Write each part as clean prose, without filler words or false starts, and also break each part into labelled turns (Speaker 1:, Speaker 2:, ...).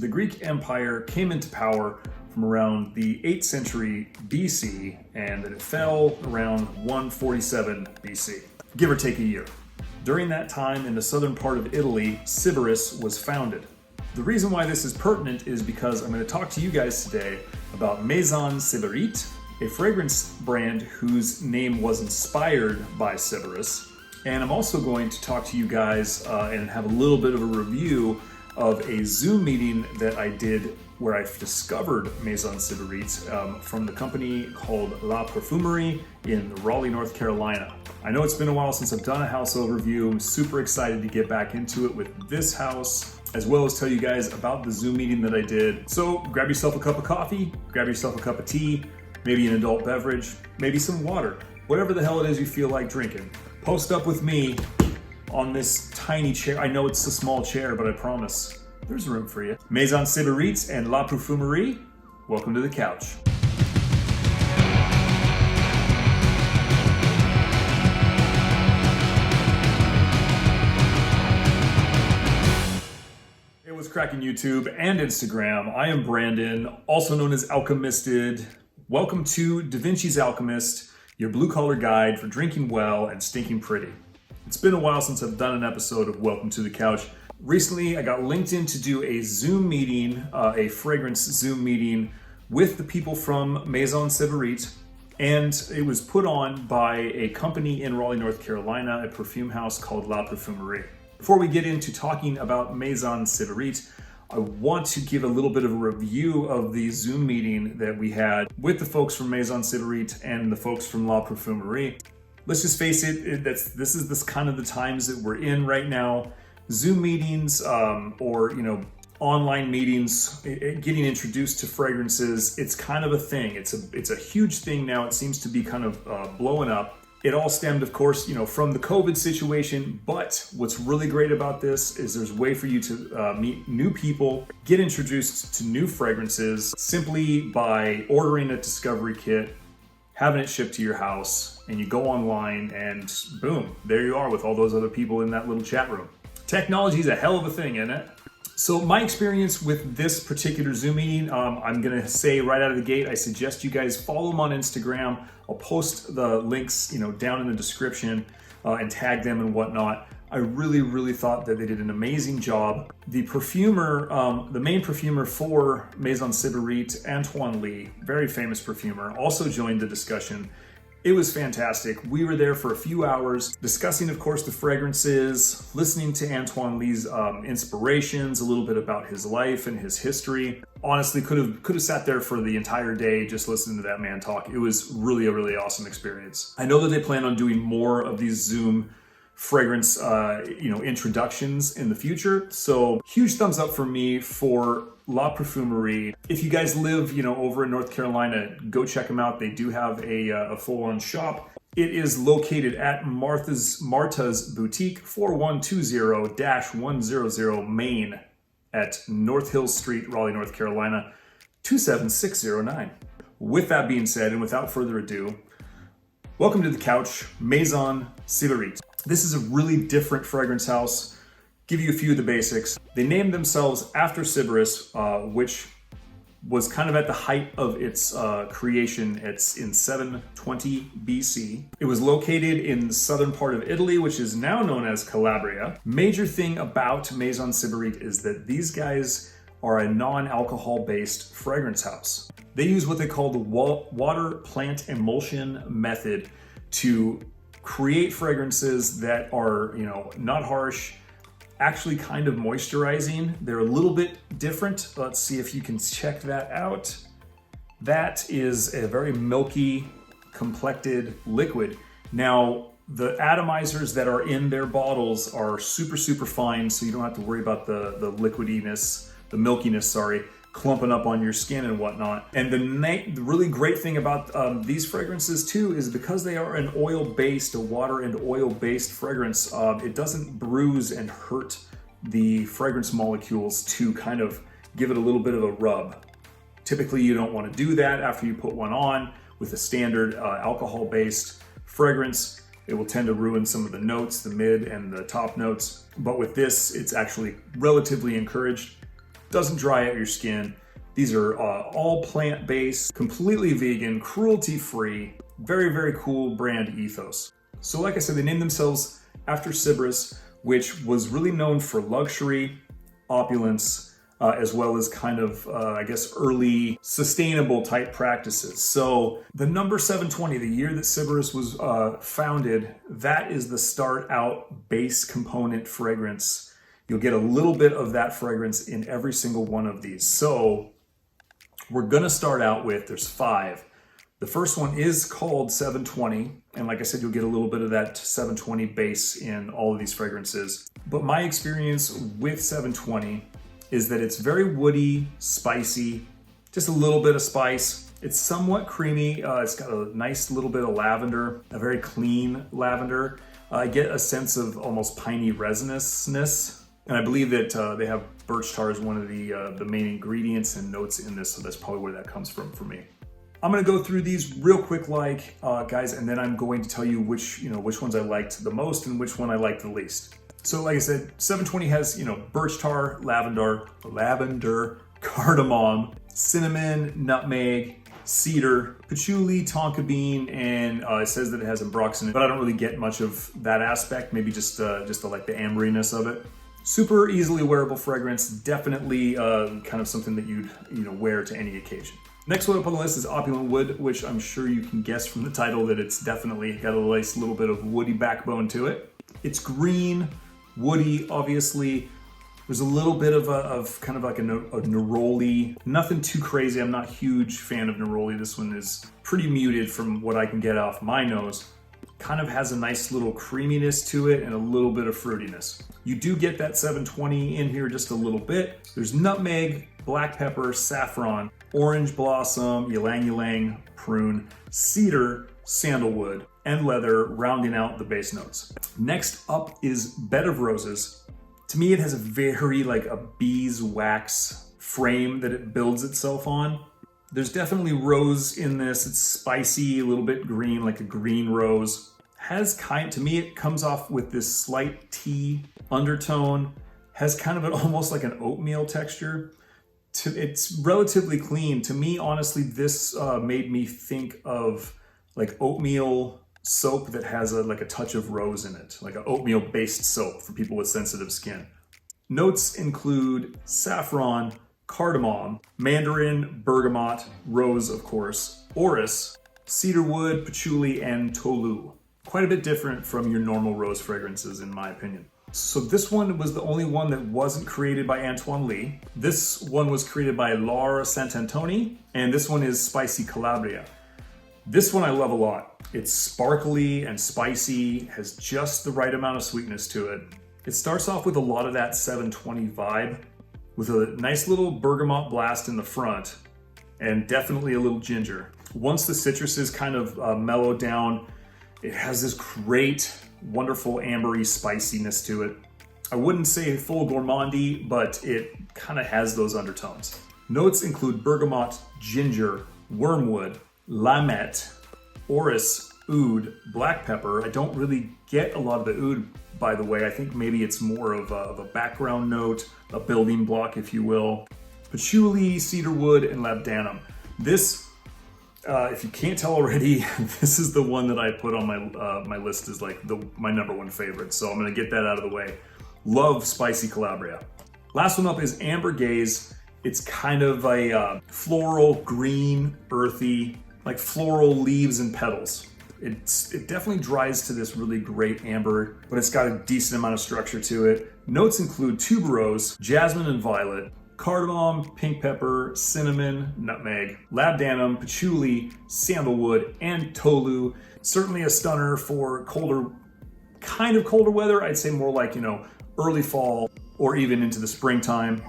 Speaker 1: the Greek Empire came into power from around the 8th century BC, and that it fell around 147 BC, give or take a year. During that time, in the southern part of Italy, Sybaris was founded. The reason why this is pertinent is because I'm going to talk to you guys today about Maison Sybarite, a fragrance brand whose name was inspired by Sybaris. And I'm also going to talk to you guys and have a little bit of a review of a Zoom meeting that I did where I discovered Maison Sybarite from the company called Parfumerie in Raleigh, North Carolina. I know it's been a while since I've done a house overview. I'm super excited to get back into it with this house, as well as tell you guys about the Zoom meeting that I did. So grab yourself a cup of coffee, grab yourself a cup of tea, maybe an adult beverage, maybe some water, whatever the hell it is you feel like drinking. Post up with me on this tiny chair. I know it's a small chair, but I promise there's room for you. Maison Sybarite and La Parfumerie, welcome to the couch. Hey, what's cracking YouTube and Instagram? I am Brandon, also known as Alchemisted. Welcome to DaVincis Alchemyst, your blue-collar guide for drinking well and stinking pretty. It's been a while since I've done an episode of Welcome to the Couch. Recently, I got linked in to do a Zoom meeting, a fragrance Zoom meeting with the people from Maison Sybarite, and it was put on by a company in Raleigh, North Carolina, a perfume house called La Parfumerie. Before we get into talking about Maison Sybarite, I want to give a little bit of a review of the Zoom meeting that we had with the folks from Maison Sybarite and the folks from La Parfumerie. Let's just face it, this is kind of the times that we're in right now. Zoom meetings or online meetings, getting introduced to fragrances, it's kind of a thing. It's a huge thing now. It seems to be kind of blowing up. It all stemmed, of course, from the COVID situation, but what's really great about this is there's a way for you to meet new people, get introduced to new fragrances simply by ordering a discovery kit, having it shipped to your house, and you go online and boom, there you are with all those other people in that little chat room. Technology is a hell of a thing, isn't it? So my experience with this particular Zoom meeting, I'm gonna say right out of the gate, I suggest you guys follow them on Instagram. I'll post the links, down in the description and tag them and whatnot. I really thought that they did an amazing job. The perfumer, the main perfumer for Maison Sybarite, Antoine Lie, very famous perfumer, also joined the discussion. It was fantastic. We were there for a few hours discussing, of course, the fragrances, listening to Antoine Lie's inspirations, a little bit about his life and his history. Honestly, could have sat there for the entire day just listening to that man talk. It was really a really awesome experience. I know that they plan on doing more of these Zoom fragrance introductions in the future. So huge thumbs up for me for La Parfumerie. If you guys live over in North Carolina, go check them out. They do have a full-on shop. It is located at Martha's Boutique, 4120-100 Main at North Hill Street, Raleigh, North Carolina, 27609. With that being said, and without further ado, welcome to the couch, Maison Sybarite. This is a really different fragrance house. Give you a few of the basics. They named themselves after Sybaris, which was kind of at the height of its creation. It's in 720 BC. It was located in the southern part of Italy, which is now known as Calabria. Major thing about Maison Sybarite is that these guys are a non-alcohol based fragrance house. They use what they call the water plant emulsion method to create fragrances that are, not harsh, actually kind of moisturizing. They're a little bit different. Let's see if you can check that out. That is a very milky, complected liquid. Now, the atomizers that are in their bottles are super fine, so you don't have to worry about the liquidiness, the milkiness, clumping up on your skin and whatnot. And the really great thing about these fragrances too is because they are a water and oil-based fragrance, it doesn't bruise and hurt the fragrance molecules to kind of give it a little bit of a rub. Typically, you don't want to do that after you put one on. With a standard alcohol-based fragrance, it will tend to ruin some of the notes, the mid and the top notes. But with this, it's actually relatively encouraged. doesn't dry out your skin. These are all plant-based, completely vegan, cruelty-free, very, very cool brand ethos. So like I said, they named themselves after Sybaris, which was really known for luxury, opulence, as well as kind of, I guess, early sustainable type practices. So the number 720, the year that Sybaris was founded, that is the start out base component fragrance. You'll get a little bit of that fragrance in every single one of these. So we're gonna start out with, there's 5. The first one is called 720. And like I said, you'll get a little bit of that 720 base in all of these fragrances. But my experience with 720 is that it's very woody, spicy, just a little bit of spice. It's somewhat creamy. It's got a nice little bit of lavender, a very clean lavender. I get a sense of almost piney resinousness. And I believe that they have birch tar as one of the main ingredients and notes in this, so that's probably where that comes from for me. I'm gonna go through these real quick, guys, and then I'm going to tell you which ones I liked the most and which one I liked the least. So like I said, 720 has, birch tar, lavender, cardamom, cinnamon, nutmeg, cedar, patchouli, tonka bean, and it says that it has ambrox in it, but I don't really get much of that aspect, maybe just like the amberiness of it. Super easily wearable fragrance, definitely kind of something that you'd wear to any occasion. Next one up on the list is Opulent Wood, which I'm sure you can guess from the title that it's definitely got a nice little bit of woody backbone to it. It's green, woody, obviously. There's a little bit of kind of like a neroli. Nothing too crazy. I'm not a huge fan of neroli. This one is pretty muted from what I can get off my nose. Kind of has a nice little creaminess to it and a little bit of fruitiness. You do get that 720 in here just a little bit. There's nutmeg, black pepper, saffron, orange blossom, ylang ylang, prune, cedar, sandalwood, and leather, rounding out the base notes. Next up is Bed of Roses. To me, it has a very like a beeswax frame that it builds itself on. There's definitely rose in this. It's spicy, a little bit green, like a green rose. To me, it comes off with this slight tea undertone. Has kind of almost like an oatmeal texture. It's relatively clean. To me, honestly, this made me think of like oatmeal soap that has like a touch of rose in it, like an oatmeal based soap for people with sensitive skin. Notes include saffron, cardamom, mandarin, bergamot, rose of course, orris, cedarwood, patchouli, and tolu. Quite a bit different from your normal rose fragrances in my opinion. So this one was the only one that wasn't created by Antoine Lie. This one was created by Laura Sant'Antoni, and this one is Spicy Calabria. This one I love a lot. It's sparkly and spicy, has just the right amount of sweetness to it. It starts off with a lot of that 720 vibe, with a nice little bergamot blast in the front, and definitely a little ginger. Once the citruses kind of mellow down, it has this great, wonderful ambery spiciness to it. I wouldn't say full gourmandy, but it kind of has those undertones. Notes include bergamot, ginger, wormwood, limette, orris, oud, black pepper. I don't really get a lot of the oud, by the way. I think maybe it's more of a background note, a building block, if you will. Patchouli, cedarwood, and labdanum. This, if you can't tell already, this is the one that I put on my list as like my #1 favorite. So I'm gonna get that out of the way. Love Spicy Calabria. Last one up is Amber Gaze. It's kind of a floral, green, earthy, like floral leaves and petals. It definitely dries to this really great amber, but it's got a decent amount of structure to it. Notes include tuberose, jasmine and violet, cardamom, pink pepper, cinnamon, nutmeg, labdanum, patchouli, sandalwood, and tolu. Certainly a stunner for colder weather. I'd say more like, early fall or even into the springtime.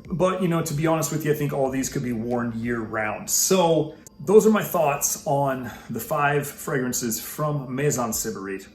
Speaker 1: But, to be honest with you, I think all these could be worn year round. So those are my thoughts on the 5 fragrances from Maison Sybarite.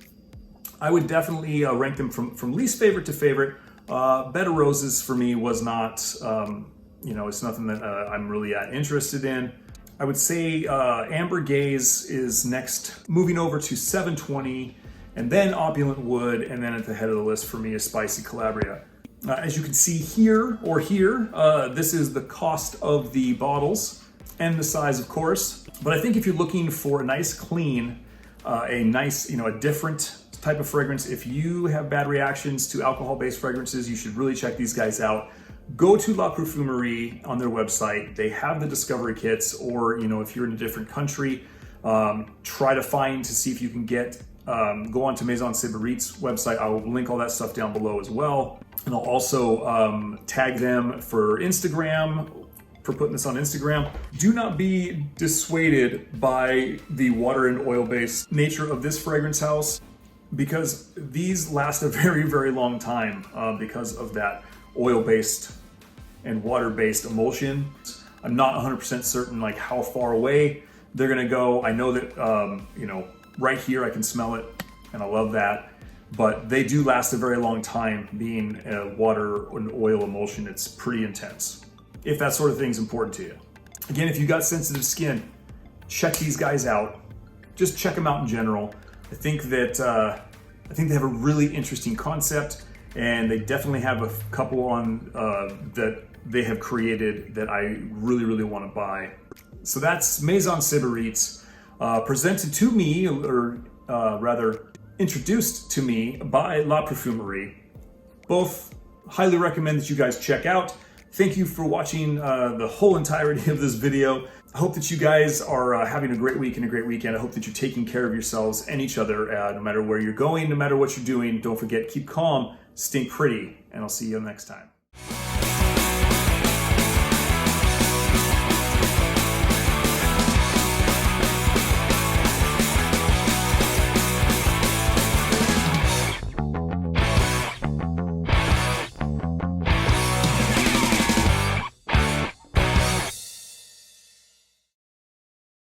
Speaker 1: I would definitely rank them from least favorite to favorite. Bed of Roses for me was not, it's nothing that I'm really interested in. I would say Amber Gaze is next, moving over to 720, and then Opulent Wood, and then at the head of the list for me is Spicy Calabria. As you can see here or here, this is the cost of the bottles and the size, of course. But I think if you're looking for a nice clean, a nice, a different type of fragrance, if you have bad reactions to alcohol-based fragrances, you should really check these guys out. Go to La Parfumerie on their website. They have the discovery kits, or if you're in a different country, try to find to see if you can get, go on to Maison Sybarite's website. I will link all that stuff down below as well. And I'll also tag them for Instagram, for putting this on Instagram. Do not be dissuaded by the water and oil-based nature of this fragrance house, because these last a very, very long time because of that oil-based and water-based emulsion. I'm not 100% certain like how far away they're gonna go. I know that, right here I can smell it, and I love that. But they do last a very long time, being a water and oil emulsion. It's pretty intense, if that sort of thing is important to you. Again, if you got sensitive skin, check these guys out. Just check them out in general. I think they have a really interesting concept, and they definitely have a couple on that they have created that I really, really want to buy. So that's Maison Sybarite, presented to me, or rather introduced to me by La Parfumerie. Both highly recommend that you guys check out. Thank you for watching the whole entirety of this video. I hope that you guys are having a great week and a great weekend. I hope that you're taking care of yourselves and each other, no matter where you're going, no matter what you're doing. Don't forget, keep calm, stink pretty, and I'll see you next time.